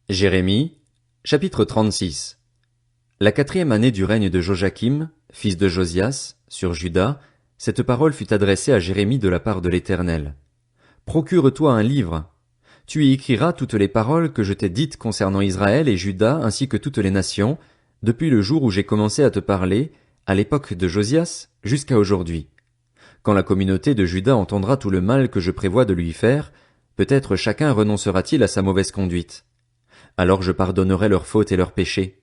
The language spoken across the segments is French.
Jérémie, chapitre 36. La 4e année du règne de Joachim, fils de Josias, sur Juda, cette parole fut adressée à Jérémie de la part de l'Éternel. Procure-toi un livre. Tu y écriras toutes les paroles que je t'ai dites concernant Israël et Juda ainsi que toutes les nations, depuis le jour où j'ai commencé à te parler, à l'époque de Josias, jusqu'à aujourd'hui. Quand la communauté de Juda entendra tout le mal que je prévois de lui faire, peut-être chacun renoncera-t-il à sa mauvaise conduite. Alors je pardonnerai leurs fautes et leurs péchés.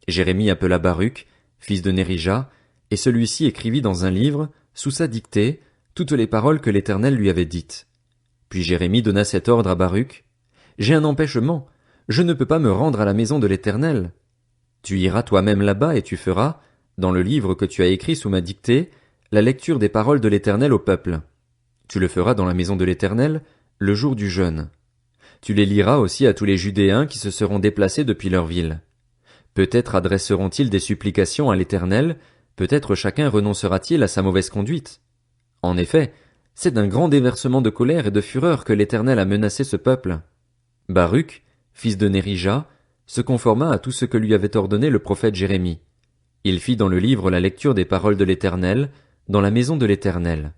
Jérémie appela Baruch, fils de Nérija, et celui-ci écrivit dans un livre, sous sa dictée, toutes les paroles que l'Éternel lui avait dites. Puis Jérémie donna cet ordre à Baruch. J'ai un empêchement, je ne peux pas me rendre à la maison de l'Éternel. Tu iras toi-même là-bas et tu feras, dans le livre que tu as écrit sous ma dictée, la lecture des paroles de l'Éternel au peuple. Tu le feras dans la maison de l'Éternel, le jour du jeûne. Tu les liras aussi à tous les Judéens qui se seront déplacés depuis leur ville. Peut-être adresseront-ils des supplications à l'Éternel, peut-être chacun renoncera-t-il à sa mauvaise conduite. En effet, c'est d'un grand déversement de colère et de fureur que l'Éternel a menacé ce peuple. Baruch, fils de Nérija, se conforma à tout ce que lui avait ordonné le prophète Jérémie. Il fit dans le livre la lecture des paroles de l'Éternel, dans la maison de l'Éternel.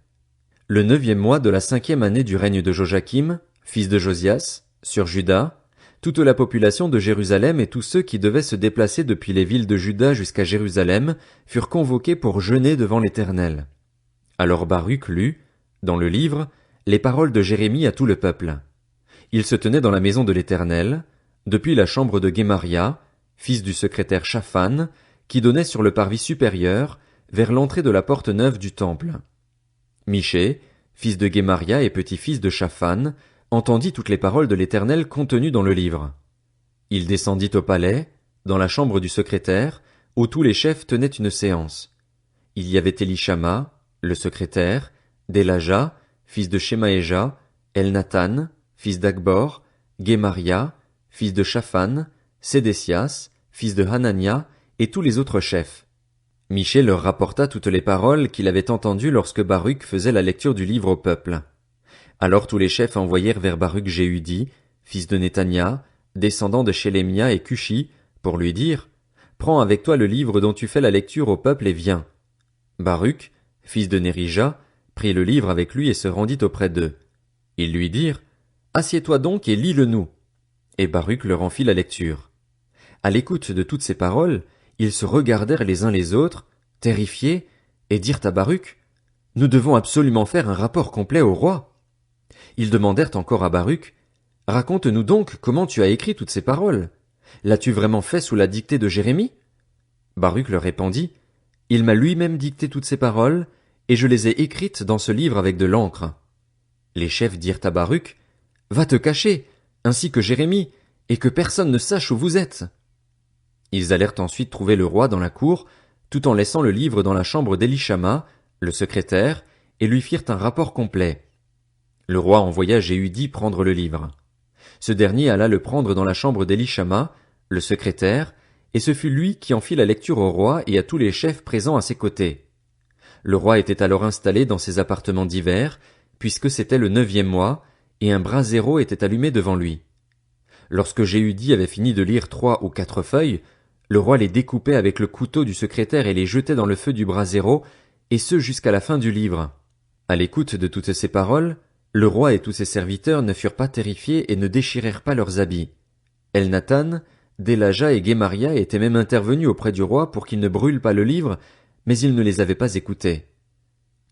Le 9e mois de la 5e année du règne de Joachim, fils de Josias, sur Juda, toute la population de Jérusalem et tous ceux qui devaient se déplacer depuis les villes de Juda jusqu'à Jérusalem furent convoqués pour jeûner devant l'Éternel. Alors Baruch lut, dans le livre, les paroles de Jérémie à tout le peuple. Il se tenait dans la maison de l'Éternel, depuis la chambre de Guémaria, fils du secrétaire Shaphan, qui donnait sur le parvis supérieur, vers l'entrée de la porte neuve du temple. Michée, fils de Guémaria et petit-fils de Shaphan, entendit toutes les paroles de l'Éternel contenues dans le livre. Il descendit au palais, dans la chambre du secrétaire, où tous les chefs tenaient une séance. Il y avait Élishama, le secrétaire, Délaja, fils de Shemaéja, Elnathan, fils d'Akbor, Guémaria, fils de Shaphan, Sédécias, fils de Hanania, et tous les autres chefs. Michée leur rapporta toutes les paroles qu'il avait entendues lorsque Baruch faisait la lecture du livre au peuple. Alors tous les chefs envoyèrent vers Baruch Jéhudi, fils de Néthania, descendant de Shélémia et Cushi, pour lui dire, « Prends avec toi le livre dont tu fais la lecture au peuple et viens. » Baruch, fils de Nérija, prit le livre avec lui et se rendit auprès d'eux. Ils lui dirent, « Assieds-toi donc et lis-le-nous. » Et Baruch leur en fit la lecture. À l'écoute de toutes ces paroles, ils se regardèrent les uns les autres, terrifiés, et dirent à Baruch, « Nous devons absolument faire un rapport complet au roi. » Ils demandèrent encore à Baruch, « Raconte-nous donc comment tu as écrit toutes ces paroles. L'as-tu vraiment fait sous la dictée de Jérémie ?» Baruch leur répondit, « Il m'a lui-même dicté toutes ces paroles, et je les ai écrites dans ce livre avec de l'encre. » Les chefs dirent à Baruch, « Va te cacher, ainsi que Jérémie, et que personne ne sache où vous êtes. » Ils allèrent ensuite trouver le roi dans la cour, tout en laissant le livre dans la chambre d'Élishama, le secrétaire, et lui firent un rapport complet. Le roi envoya Jéhudi prendre le livre. Ce dernier alla le prendre dans la chambre d'Élishama, le secrétaire, et ce fut lui qui en fit la lecture au roi et à tous les chefs présents à ses côtés. Le roi était alors installé dans ses appartements d'hiver, puisque c'était le 9e mois, et un brasero était allumé devant lui. Lorsque Jéhudi avait fini de lire 3 ou 4 feuilles, le roi les découpait avec le couteau du secrétaire et les jetait dans le feu du brasero, et ce jusqu'à la fin du livre. À l'écoute de toutes ces paroles, le roi et tous ses serviteurs ne furent pas terrifiés et ne déchirèrent pas leurs habits. Elnathan, Délaja et Guémaria étaient même intervenus auprès du roi pour qu'il ne brûle pas le livre, mais il ne les avait pas écoutés.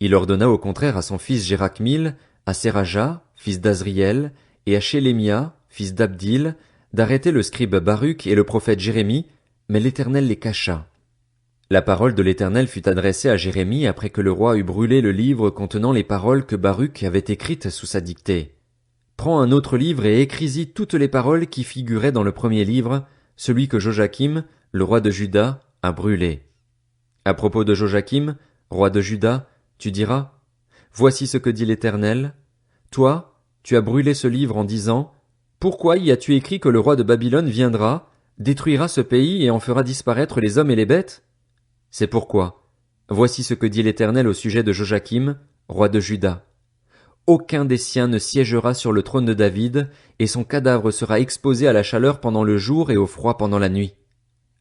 Il ordonna au contraire à son fils Jérachmil, à Séraja, fils d'Azriel, et à Shélémia, fils d'Abdil, d'arrêter le scribe Baruch et le prophète Jérémie, mais l'Éternel les cacha. La parole de l'Éternel fut adressée à Jérémie après que le roi eut brûlé le livre contenant les paroles que Baruch avait écrites sous sa dictée. Prends un autre livre et écris-y toutes les paroles qui figuraient dans le premier livre, celui que Joachim, le roi de Juda, a brûlé. À propos de Joachim, roi de Juda, tu diras, Voici ce que dit l'Éternel. Toi, tu as brûlé ce livre en disant, Pourquoi y as-tu écrit que le roi de Babylone viendra, détruira ce pays et en fera disparaître les hommes et les bêtes? C'est pourquoi, voici ce que dit l'Éternel au sujet de Joachim, roi de Juda. aucun des siens ne siégera sur le trône de David, et son cadavre sera exposé à la chaleur pendant le jour et au froid pendant la nuit.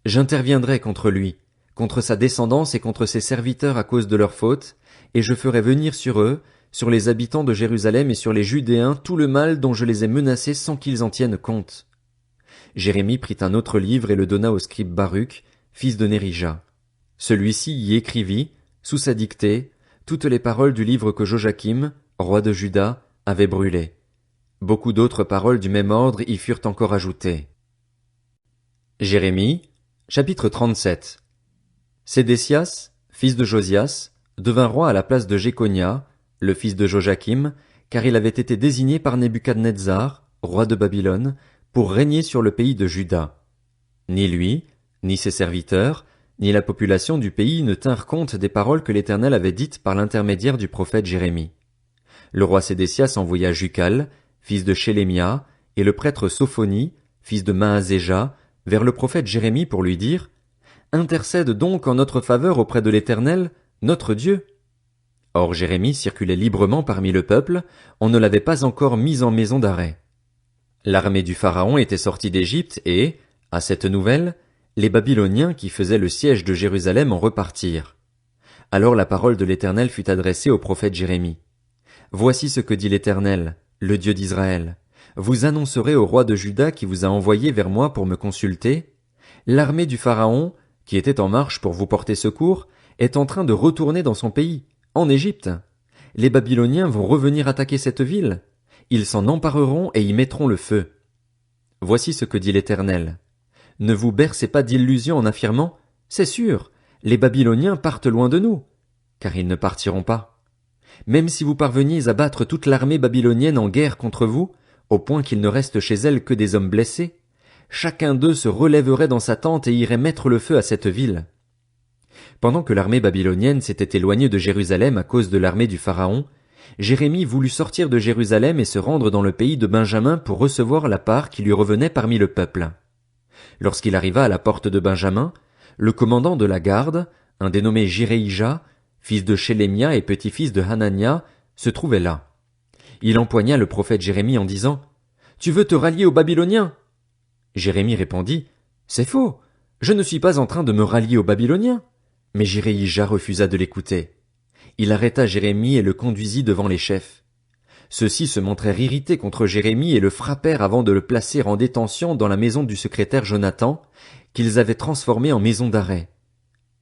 J'interviendrai contre lui, contre sa descendance et contre ses serviteurs à cause de leurs fautes, et je ferai venir sur eux, sur les habitants de Jérusalem et sur les Judéens tout le mal dont je les ai menacés sans qu'ils en tiennent compte. Jérémie prit un autre livre et le donna au scribe Baruch, fils de Nérija. Celui-ci y écrivit, sous sa dictée, toutes les paroles du livre que Joachim, roi de Juda, avait brûlé. Beaucoup d'autres paroles du même ordre y furent encore ajoutées. Jérémie, chapitre 37. Sédécias, fils de Josias, devint roi à la place de Jéconia, le fils de Joachim, car il avait été désigné par Nebuchadnezzar, roi de Babylone, pour régner sur le pays de Juda. Ni lui, ni ses serviteurs, ni la population du pays ne tinrent compte des paroles que l'Éternel avait dites par l'intermédiaire du prophète Jérémie. Le roi Sédécias envoya Jucal, fils de Shélémia, et le prêtre Sophonie, fils de Maazéja, vers le prophète Jérémie pour lui dire: Intercède donc en notre faveur auprès de l'Éternel, notre Dieu. Or Jérémie circulait librement parmi le peuple, on ne l'avait pas encore mis en maison d'arrêt. L'armée du Pharaon était sortie d'Égypte et, à cette nouvelle, les Babyloniens qui faisaient le siège de Jérusalem en repartirent. Alors la parole de l'Éternel fut adressée au prophète Jérémie. Voici ce que dit l'Éternel, le Dieu d'Israël. Vous annoncerez au roi de Juda qui vous a envoyé vers moi pour me consulter: l'armée du Pharaon, qui était en marche pour vous porter secours, est en train de retourner dans son pays, en Égypte. Les Babyloniens vont revenir attaquer cette ville. Ils s'en empareront et y mettront le feu. Voici ce que dit l'Éternel. Ne vous bercez pas d'illusions en affirmant: c'est sûr, les Babyloniens partent loin de nous. Car ils ne partiront pas. Même si vous parveniez à battre toute l'armée babylonienne en guerre contre vous, au point qu'il ne reste chez elle que des hommes blessés, chacun d'eux se relèverait dans sa tente et irait mettre le feu à cette ville. Pendant que l'armée babylonienne s'était éloignée de Jérusalem à cause de l'armée du Pharaon, Jérémie voulut sortir de Jérusalem et se rendre dans le pays de Benjamin pour recevoir la part qui lui revenait parmi le peuple. Lorsqu'il arriva à la porte de Benjamin, le commandant de la garde, un dénommé Jireïja, fils de Shélémia et petit-fils de Hanania, se trouvait là. Il empoigna le prophète Jérémie en disant: Tu veux te rallier aux Babyloniens? Jérémie répondit: C'est faux, je ne suis pas en train de me rallier aux Babyloniens. Mais Jireïja refusa de l'écouter. Il arrêta Jérémie et le conduisit devant les chefs. Ceux-ci se montrèrent irrités contre Jérémie et le frappèrent avant de le placer en détention dans la maison du secrétaire Jonathan, qu'ils avaient transformé en maison d'arrêt.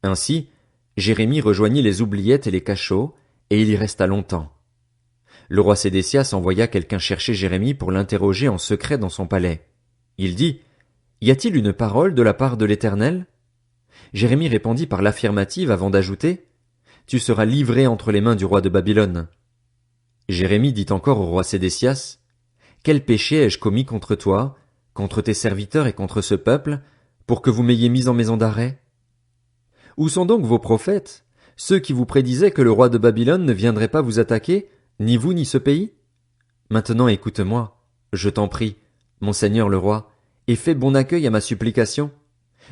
Ainsi, Jérémie rejoignit les oubliettes et les cachots, et il y resta longtemps. Le roi Sédécias envoya quelqu'un chercher Jérémie pour l'interroger en secret dans son palais. Il dit: Y a-t-il une parole de la part de l'Éternel? Jérémie répondit par l'affirmative avant d'ajouter: Tu seras livré entre les mains du roi de Babylone. Jérémie dit encore au roi Sédécias: Quel péché ai-je commis contre toi, contre tes serviteurs et contre ce peuple, pour que vous m'ayez mis en maison d'arrêt? Où sont donc vos prophètes, ceux qui vous prédisaient que le roi de Babylone ne viendrait pas vous attaquer, ni vous ni ce pays? Maintenant écoute-moi, je t'en prie, mon seigneur le roi, et fais bon accueil à ma supplication.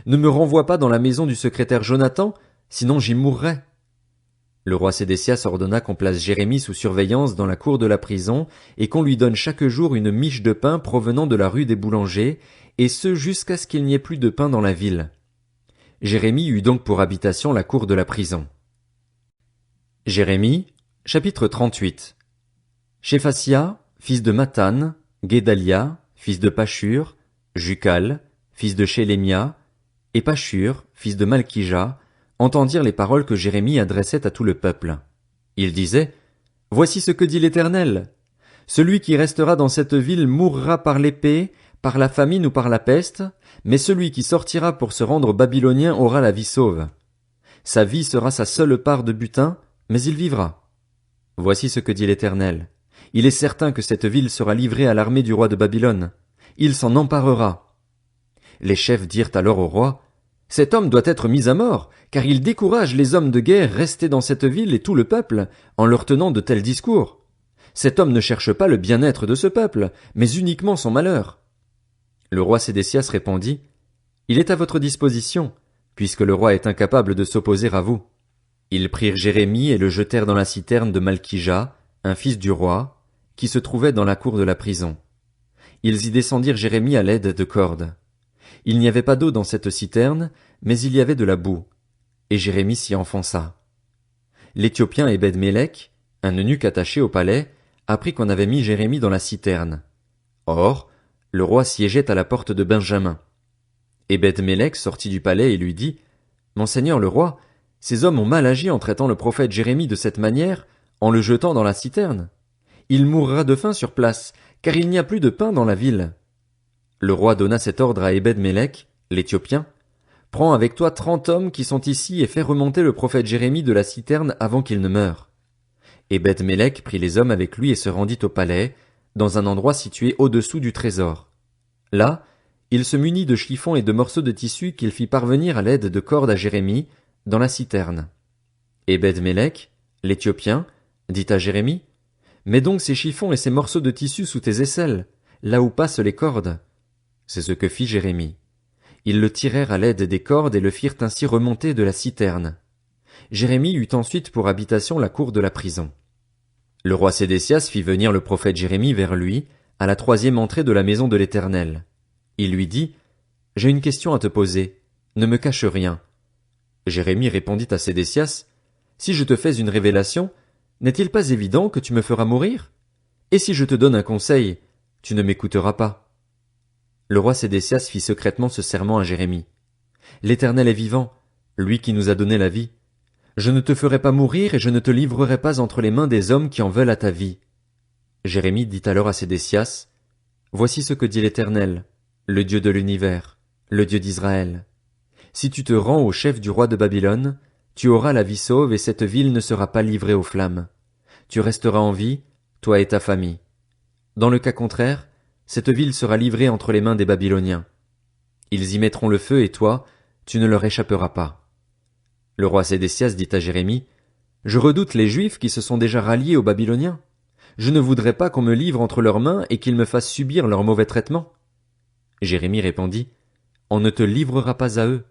Ne me renvoie pas dans la maison du secrétaire Jonathan, sinon j'y mourrai. Le roi Sédécias ordonna qu'on place Jérémie sous surveillance dans la cour de la prison et qu'on lui donne chaque jour une miche de pain provenant de la rue des boulangers, et ce jusqu'à ce qu'il n'y ait plus de pain dans la ville. Jérémie eut donc pour habitation la cour de la prison. Jérémie, chapitre 38. Shéphasia, fils de Mathan, Guédalia, fils de Pashur, Jucal, fils de Shélémia, et Pashur, fils de Malkija, entendirent les paroles que Jérémie adressait à tout le peuple. Il disait: Voici ce que dit l'Éternel. Celui qui restera dans cette ville mourra par l'épée, par la famine ou par la peste, mais celui qui sortira pour se rendre aux Babyloniens aura la vie sauve. Sa vie sera sa seule part de butin, mais il vivra. Voici ce que dit l'Éternel. Il est certain que cette ville sera livrée à l'armée du roi de Babylone. Il s'en emparera. Les chefs dirent alors au roi: Cet homme doit être mis à mort, car il décourage les hommes de guerre restés dans cette ville et tout le peuple, en leur tenant de tels discours. Cet homme ne cherche pas le bien-être de ce peuple, mais uniquement son malheur. Le roi Sédécias répondit: Il est à votre disposition, puisque le roi est incapable de s'opposer à vous. Ils prirent Jérémie et le jetèrent dans la citerne de Malkija, un fils du roi, qui se trouvait dans la cour de la prison. Ils y descendirent Jérémie à l'aide de cordes. Il n'y avait pas d'eau dans cette citerne, mais il y avait de la boue, et Jérémie s'y enfonça. L'Éthiopien Ebed-Mélec, un eunuque attaché au palais, apprit qu'on avait mis Jérémie dans la citerne. Or, le roi siégeait à la porte de Benjamin. Ebed-Mélec sortit du palais et lui dit, « Mon seigneur le roi, ces hommes ont mal agi en traitant le prophète Jérémie de cette manière, en le jetant dans la citerne. Il mourra de faim sur place, car il n'y a plus de pain dans la ville. » Le roi donna cet ordre à Ebed-Mélec, l'Éthiopien, « Prends avec toi 30 hommes qui sont ici et fais remonter le prophète Jérémie de la citerne avant qu'il ne meure. » Ebed-Mélec prit les hommes avec lui et se rendit au palais, dans un endroit situé au-dessous du trésor. Là, il se munit de chiffons et de morceaux de tissu qu'il fit parvenir à l'aide de cordes à Jérémie, dans la citerne. Ebed-Mélec, l'Éthiopien, dit à Jérémie, « Mets donc ces chiffons et ces morceaux de tissu sous tes aisselles, là où passent les cordes. » C'est ce que fit Jérémie. Ils le tirèrent à l'aide des cordes et le firent ainsi remonter de la citerne. Jérémie eut ensuite pour habitation la cour de la prison. Le roi Sédécias fit venir le prophète Jérémie vers lui, à la 3e entrée de la maison de l'Éternel. Il lui dit, « J'ai une question à te poser. Ne me cache rien. » Jérémie répondit à Sédécias, « Si je te fais une révélation, n'est-il pas évident que tu me feras mourir? Et si je te donne un conseil, tu ne m'écouteras pas. » Le roi Sédécias fit secrètement ce serment à Jérémie. « L'Éternel est vivant, lui qui nous a donné la vie. Je ne te ferai pas mourir et je ne te livrerai pas entre les mains des hommes qui en veulent à ta vie. » Jérémie dit alors à Sédécias, « Voici ce que dit l'Éternel, le Dieu de l'univers, le Dieu d'Israël. Si tu te rends au chef du roi de Babylone, tu auras la vie sauve et cette ville ne sera pas livrée aux flammes. Tu resteras en vie, toi et ta famille. Dans le cas contraire, cette ville sera livrée entre les mains des Babyloniens. Ils y mettront le feu et toi, tu ne leur échapperas pas. » Le roi Sédécias dit à Jérémie, « Je redoute les Juifs qui se sont déjà ralliés aux Babyloniens. Je ne voudrais pas qu'on me livre entre leurs mains et qu'ils me fassent subir leur mauvais traitement. » Jérémie répondit, « On ne te livrera pas à eux.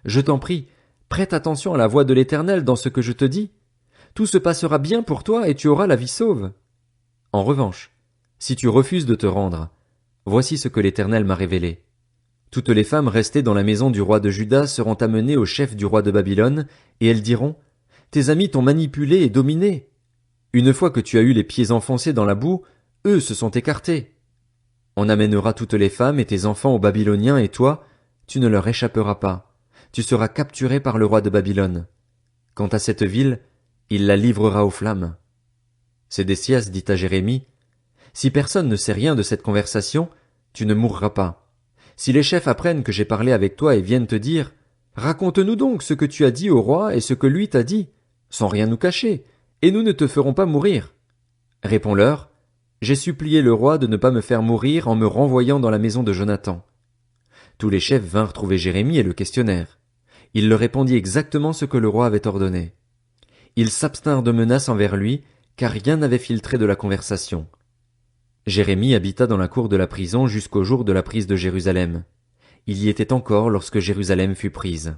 Je t'en prie, prête attention à la voix de l'Éternel dans ce que je te dis. Tout se passera bien pour toi et tu auras la vie sauve. En revanche, si tu refuses de te rendre, voici ce que l'Éternel m'a révélé. Toutes les femmes restées dans la maison du roi de Juda seront amenées au chef du roi de Babylone, et elles diront, « Tes amis t'ont manipulé et dominé. Une fois que tu as eu les pieds enfoncés dans la boue, eux se sont écartés. On amènera toutes les femmes et tes enfants aux Babyloniens et toi, tu ne leur échapperas pas. Tu seras capturé par le roi de Babylone. Quant à cette ville, il la livrera aux flammes. » Sédécias dit à Jérémie, « Si personne ne sait rien de cette conversation, tu ne mourras pas. Si les chefs apprennent que j'ai parlé avec toi et viennent te dire, « Raconte-nous donc ce que tu as dit au roi et ce que lui t'a dit, sans rien nous cacher, et nous ne te ferons pas mourir. » Réponds-leur, « J'ai supplié le roi de ne pas me faire mourir en me renvoyant dans la maison de Jonathan. » Tous les chefs vinrent trouver Jérémie et le questionnèrent. Il leur répondit exactement ce que le roi avait ordonné. Ils s'abstinrent de menaces envers lui, car rien n'avait filtré de la conversation. Jérémie habita dans la cour de la prison jusqu'au jour de la prise de Jérusalem. Il y était encore lorsque Jérusalem fut prise.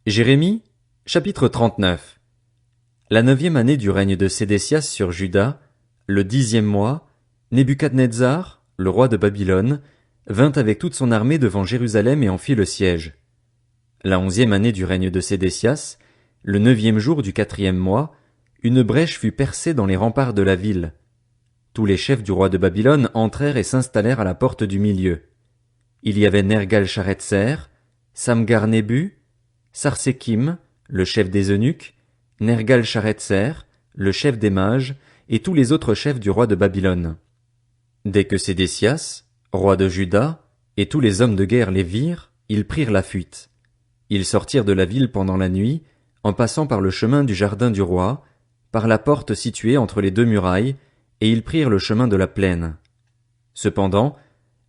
Jérémie, chapitre 39. La 9e année du règne de Sédécias sur Juda, le 10e mois, Nebuchadnezzar, le roi de Babylone, vint avec toute son armée devant Jérusalem et en fit le siège. La 11e année du règne de Sédécias, le 9e jour du 4e mois, une brèche fut percée dans les remparts de la ville. Tous les chefs du roi de Babylone entrèrent et s'installèrent à la porte du milieu. Il y avait Nergal-Sharetzer, Samgar-Nébu, Sarsékim, le chef des eunuques, Nergal-Sharetzer, le chef des mages, et tous les autres chefs du roi de Babylone. Dès que Sédécias, roi de Juda, et tous les hommes de guerre les virent, ils prirent la fuite. Ils sortirent de la ville pendant la nuit, en passant par le chemin du jardin du roi, par la porte située entre les 2 murailles, et ils prirent le chemin de la plaine. Cependant,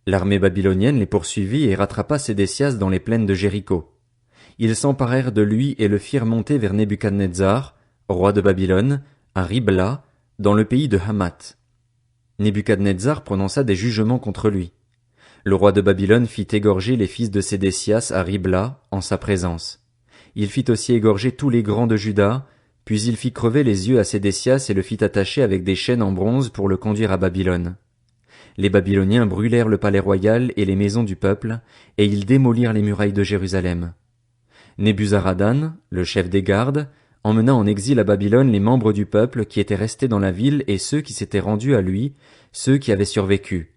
l'armée babylonienne les poursuivit et rattrapa Sédécias dans les plaines de Jéricho. Ils s'emparèrent de lui et le firent monter vers Nebuchadnezzar, roi de Babylone, à Ribla, dans le pays de Hamath. Nebuchadnezzar prononça des jugements contre lui. Le roi de Babylone fit égorger les fils de Sédécias à Ribla, en sa présence. Il fit aussi égorger tous les grands de Juda, Puis il fit crever les yeux à Sédécias et le fit attacher avec des chaînes en bronze pour le conduire à Babylone. Les Babyloniens brûlèrent le palais royal et les maisons du peuple, et ils démolirent les murailles de Jérusalem. Nebuzaradan, le chef des gardes, emmena en exil à Babylone les membres du peuple qui étaient restés dans la ville et ceux qui s'étaient rendus à lui, ceux qui avaient survécu.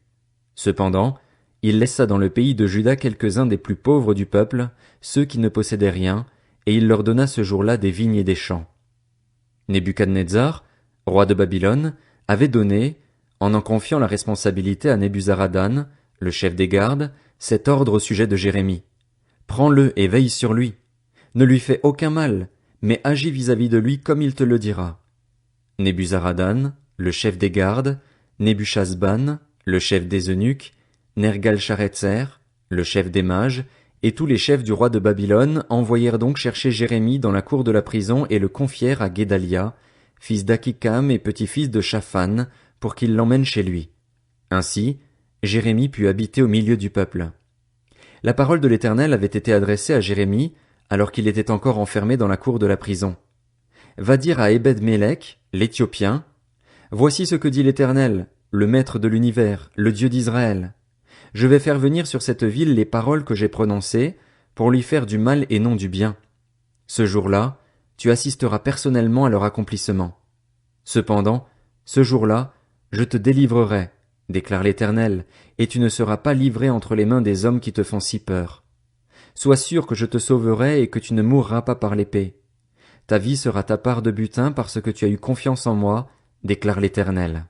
Cependant, il laissa dans le pays de Juda quelques-uns des plus pauvres du peuple, ceux qui ne possédaient rien, et il leur donna ce jour-là des vignes et des champs. Nebuchadnezzar, roi de Babylone, avait donné, en confiant la responsabilité à Nebuzaradan, le chef des gardes, cet ordre au sujet de Jérémie. Prends-le et veille sur lui. Ne lui fais aucun mal, mais agis vis-à-vis de lui comme il te le dira. Nebuzaradan, le chef des gardes, Nebuchasban, le chef des eunuques, Nergal-Sharetzer, le chef des mages, et tous les chefs du roi de Babylone envoyèrent donc chercher Jérémie dans la cour de la prison et le confièrent à Guédalia, fils d'Akikam et petit-fils de Shaphan, pour qu'il l'emmène chez lui. Ainsi, Jérémie put habiter au milieu du peuple. La parole de l'Éternel avait été adressée à Jérémie, alors qu'il était encore enfermé dans la cour de la prison. Va dire à Ebed-Mélec, l'Éthiopien, « Voici ce que dit l'Éternel, le Maître de l'univers, le Dieu d'Israël. Je vais faire venir sur cette ville les paroles que j'ai prononcées, pour lui faire du mal et non du bien. Ce jour-là, tu assisteras personnellement à leur accomplissement. Cependant, ce jour-là, je te délivrerai, déclare l'Éternel, et tu ne seras pas livré entre les mains des hommes qui te font si peur. Sois sûr que je te sauverai et que tu ne mourras pas par l'épée. Ta vie sera ta part de butin parce que tu as eu confiance en moi, déclare l'Éternel.